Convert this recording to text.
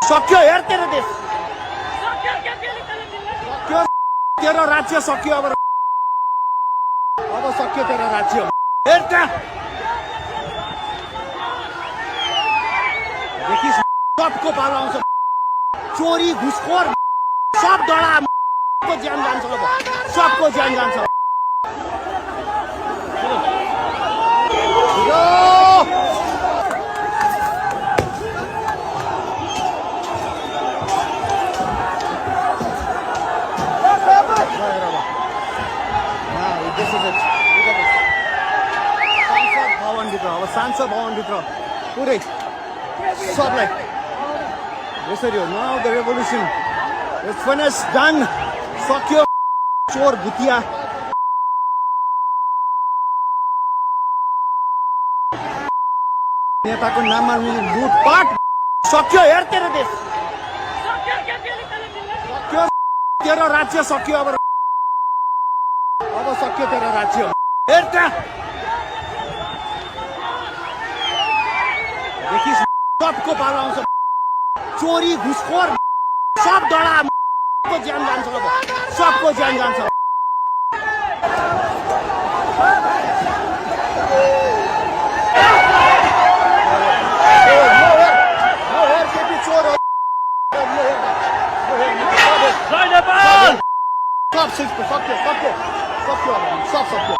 सक्यो हेर तेरो देश सक्यो तेरो राज्य सक्यो अब सक्यो तेरो राज्य हेर त्यहाँ देखिस सबको पालो आउँछ चोरी घुसखोर सब डरा को ज्यान जान्छ अब सबको ज्यान जान्छ सांसद भवनभित्र पुरै सबलाई यसरी हो now the revolution it's finish done सक्यो चोर भुतिया नेताको नाममा लुटपाट सक्यो हेर तेरो देश सक्यो तेरो राज्य सक्यो अब सक्यो तेरो राज्य हेर त्यहाँ देखिस सबको पालो आउँछ चोरी घुसखोर सब डरा को ज्यान जान्छ अब सबको ज्यान जान्छ सब सक्यो